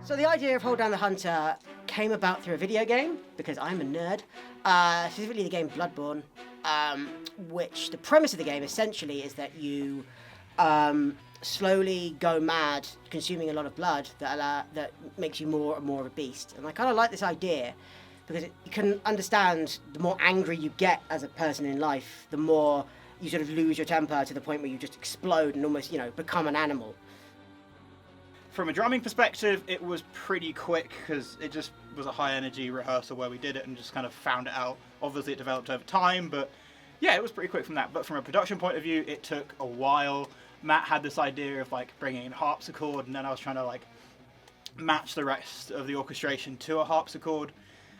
So the idea of Hold Down the Hunter came about through a video game, because I'm a nerd, specifically the game Bloodborne, which the premise of the game essentially is that you slowly go mad, consuming a lot of blood that makes you more and more of a beast. And I kind of like this idea, because you can understand the more angry you get as a person in life, the more you sort of lose your temper to the point where you just explode and almost, become an animal. From a drumming perspective, it was pretty quick because it just was a high energy rehearsal where we did it and just kind of found it out. Obviously it developed over time, but yeah, it was pretty quick from that. But from a production point of view, it took a while. Matt had this idea of bringing in harpsichord, and then I was trying to match the rest of the orchestration to a harpsichord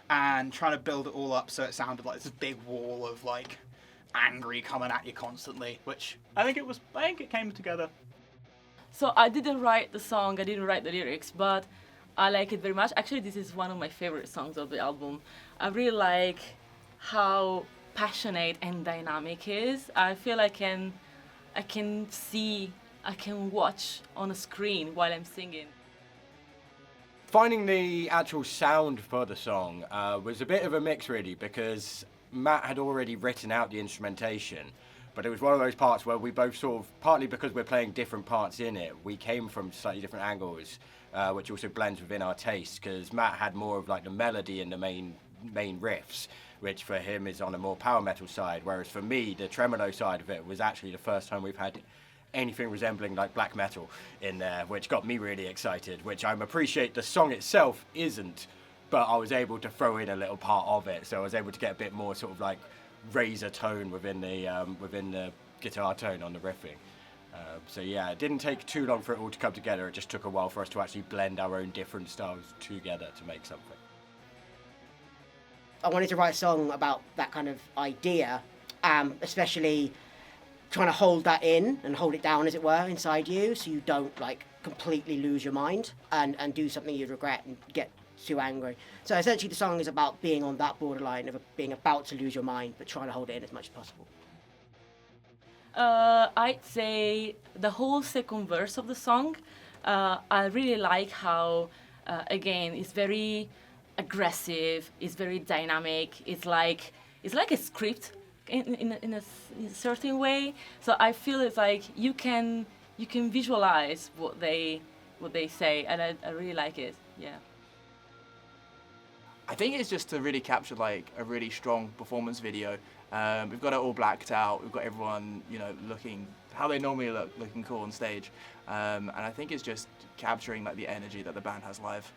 and trying to build it all up so it sounded like this big wall of angry coming at you constantly, which I think it came together. So I didn't write the song, I didn't write the lyrics, but I like it very much. Actually, this is one of my favorite songs of the album. I really like how passionate and dynamic it is. I feel I can watch on a screen while I'm singing. Finding the actual sound for the song was a bit of a mix really, because Matt had already written out the instrumentation. But it was one of those parts where we both sort of, partly because we're playing different parts in it, we came from slightly different angles, which also blends within our taste, because Matt had more of the melody and the main riffs, which for him is on a more power metal side, whereas for me, the tremolo side of it was actually the first time we've had anything resembling black metal in there, which got me really excited, which I appreciate the song itself isn't, but I was able to throw in a little part of it, so I was able to get a bit more sort of razor tone within the guitar tone on the riffing. So yeah, it didn't take too long for it all to come together. It just took a while for us to actually blend our own different styles together to make something. I wanted to write a song about that kind of idea, especially trying to hold that in and hold it down, as it were, inside you, so you don't completely lose your mind and do something you'd regret and get too angry. So essentially the song is about being on that borderline of being about to lose your mind, but trying to hold it in as much as possible. I'd say the whole second verse of the song, I really like how, again, it's very aggressive, it's very dynamic, it's like a script in a certain way. So I feel it's you can visualize what they say, and I really like it. Yeah. I think it's just to really capture a really strong performance video. We've got it all blacked out. We've got everyone, looking how they normally look, looking cool on stage. And I think it's just capturing the energy that the band has live.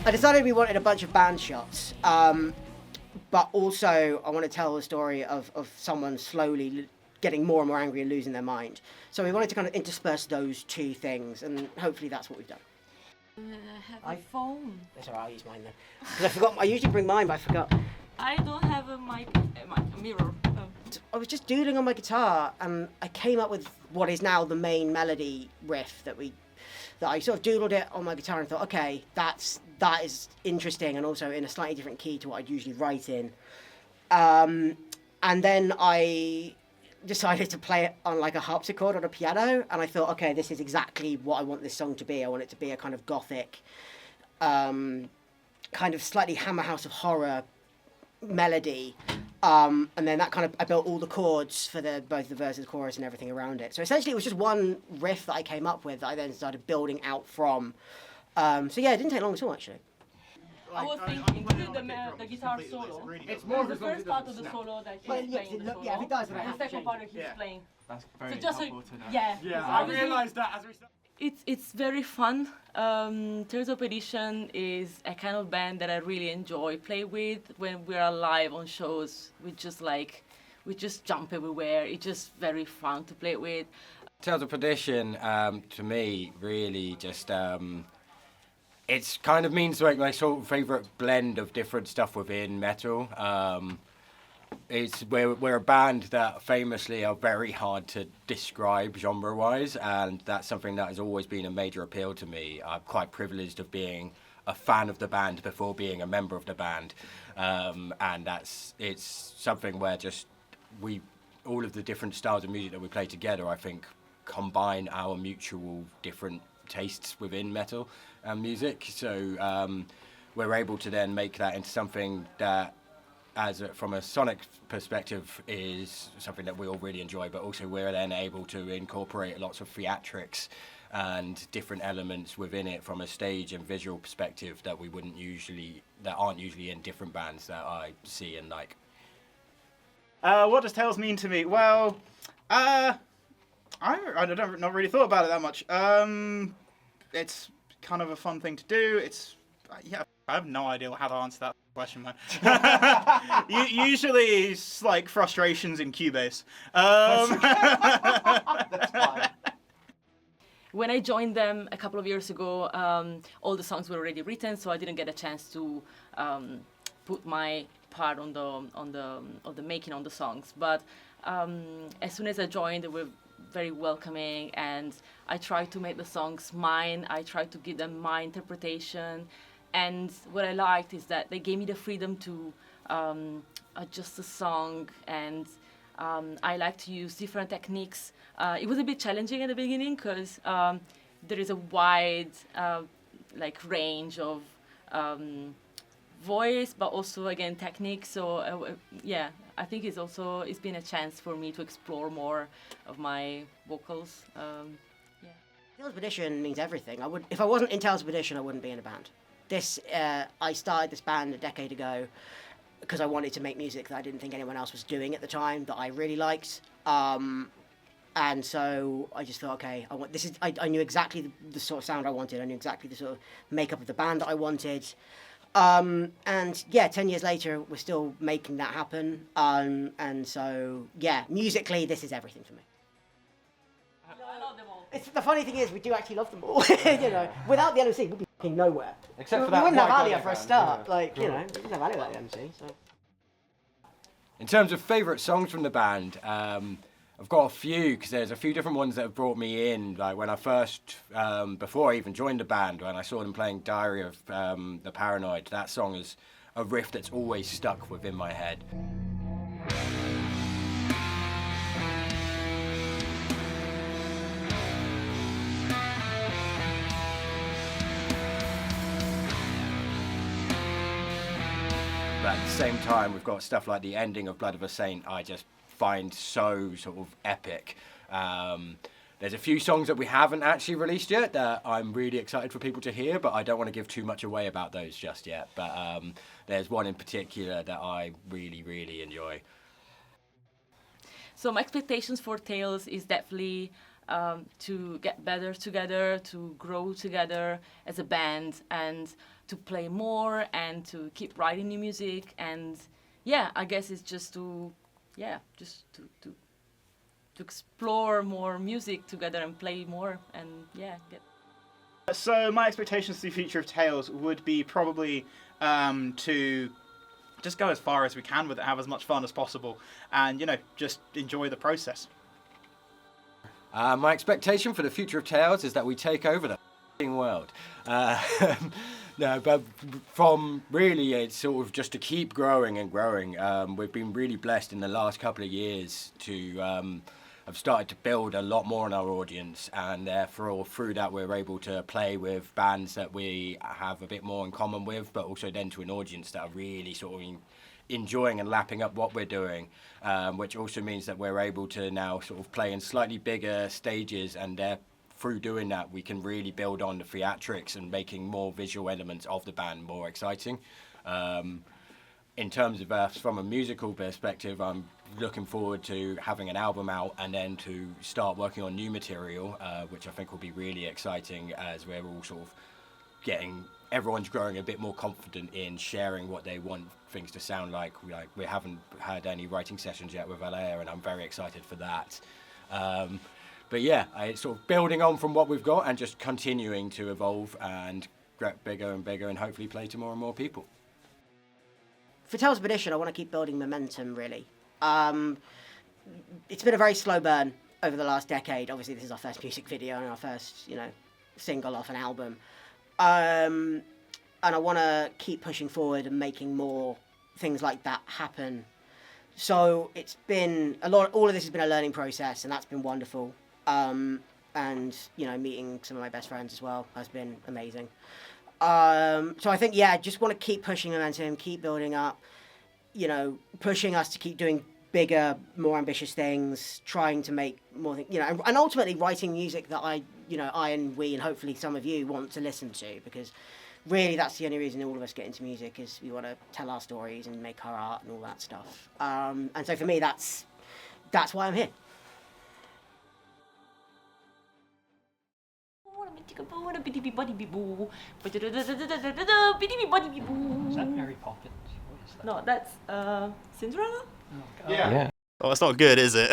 I decided we wanted a bunch of band shots, but also I want to tell the story of someone slowly getting more and more angry and losing their mind. So we wanted to kind of intersperse those two things, and hopefully that's what we've done. I have a phone. That's all right, I'll use mine then. Because I forgot, I usually bring mine, but I forgot. I don't have a mirror. I was just doodling on my guitar, and I came up with what is now the main melody riff that I sort of doodled it on my guitar and thought, okay, that is interesting, and also in a slightly different key to what I'd usually write in. And then I decided to play it on a harpsichord on a piano, and I thought, okay, this is exactly what I want this song to be. I want it to be a kind of gothic, kind of slightly Hammer House of Horror melody. And then that kind of, I built all the chords for both the verses, chorus, and everything around it. So essentially it was just one riff that I came up with that I then started building out from. So yeah, it didn't take long at all, actually. I was thinking, the guitar solo. It's more the first part of the solo that he's playing the solo. Yeah, if it does, then I the have to second change part it. that he's playing. That's very so just helpful to know. Yeah, I realised that as we started. It's very fun. Tales of Perdition is a kind of band that I really enjoy play with when we are live on shows. We just jump everywhere. It's just very fun to play with. Tales of Perdition, to me, really just it's kind of means like my sort of favourite blend of different stuff within metal. We're a band that famously are very hard to describe genre-wise, and that's something that has always been a major appeal to me. I'm quite privileged of being a fan of the band before being a member of the band, and it's something where just all of the different styles of music that we play together, I think, combine our mutual different tastes within metal and music. So we're able to then make that into something that, from a sonic perspective, is something that we all really enjoy, but also we're then able to incorporate lots of theatrics and different elements within it from a stage and visual perspective that aren't usually in different bands that I see and like. What does Tales mean to me? Well, I don't not really thought about it that much. It's kind of a fun thing to do. I have no idea how to answer that question, man. Usually it's like frustrations in Cubase. That's fine. When I joined them a couple of years ago, all the songs were already written, so I didn't get a chance to put my part on the making on the songs. But as soon as I joined, they were very welcoming, and I tried to make the songs mine. I tried to give them my interpretation. And what I liked is that they gave me the freedom to adjust the song, and I like to use different techniques. It was a bit challenging at the beginning because there is a wide range of voice, but also again technique. So yeah, I think it's been a chance for me to explore more of my vocals. Tales of Perdition means everything. If I wasn't in Tales of Perdition, I wouldn't be in a band. I started this band a decade ago because I wanted to make music that I didn't think anyone else was doing at the time that I really liked. And so I just thought, okay, I knew exactly the sort of sound I wanted. I knew exactly the sort of makeup of the band that I wanted. And yeah, 10 years later, we're still making that happen. And so, yeah, musically, this is everything for me. I love them all. The funny thing is, we do actually love them all. Without the LMC, we'd be fucking nowhere. Except for we that wouldn't have white Alea guy for a band, start. yeah. We wouldn't have Alea without the LMC. So. In terms of favourite songs from the band, I've got a few, because there's a few different ones that have brought me in. Like when I first, before I even joined the band, when I saw them playing Diary of the Paranoid, that song is a riff that's always stuck within my head. But at the same time, we've got stuff like the ending of Blood of a Saint I just find so sort of epic. There's a few songs that we haven't actually released yet that I'm really excited for people to hear, but I don't want to give too much away about those just yet. But there's one in particular that I really, really enjoy. So my expectations for Tales is definitely to get better together, to grow together as a band, and to play more and to keep writing new music. And yeah, I guess it's just to explore more music together and play more and So my expectations for the future of Tales would be probably to just go as far as we can with it, have as much fun as possible, and just enjoy the process. My expectation for the future of Tales is that we take over the f***ing world. No, but from really, it's sort of just to keep growing and growing. We've been really blessed in the last couple of years to have started to build a lot more in our audience, and therefore through that we're able to play with bands that we have a bit more in common with, but also then to an audience that are really sort of enjoying and lapping up what we're doing, which also means that we're able to now sort of play in slightly bigger stages, and through doing that we can really build on the theatrics and making more visual elements of the band more exciting. In terms of us from a musical perspective, I'm looking forward to having an album out and then to start working on new material, which I think will be really exciting as we're all sort of everyone's growing a bit more confident in sharing what they want things to sound like. We haven't had any writing sessions yet with Alea, and I'm very excited for that. But yeah, it's sort of building on from what we've got and just continuing to evolve and get bigger and bigger and hopefully play to more and more people. For Tales of Perdition, I want to keep building momentum, really. It's been a very slow burn over the last decade. Obviously, this is our first music video and our first, single off an album. And I want to keep pushing forward and making more things like that happen. So it's been all of this has been a learning process, and that's been wonderful. And, meeting some of my best friends as well has been amazing. So I think, just want to keep pushing momentum, keep building up, pushing us to keep doing bigger, more ambitious things, trying to make more things, and ultimately writing music that I and we and hopefully some of you want to listen to, because really that's the only reason all of us get into music, is we want to tell our stories and make our art and all that stuff. And so for me, that's why I'm here. Is that Mary Poppins? What is that? No, that's Cinderella. Oh, God. Yeah. Oh, it's not good, is it?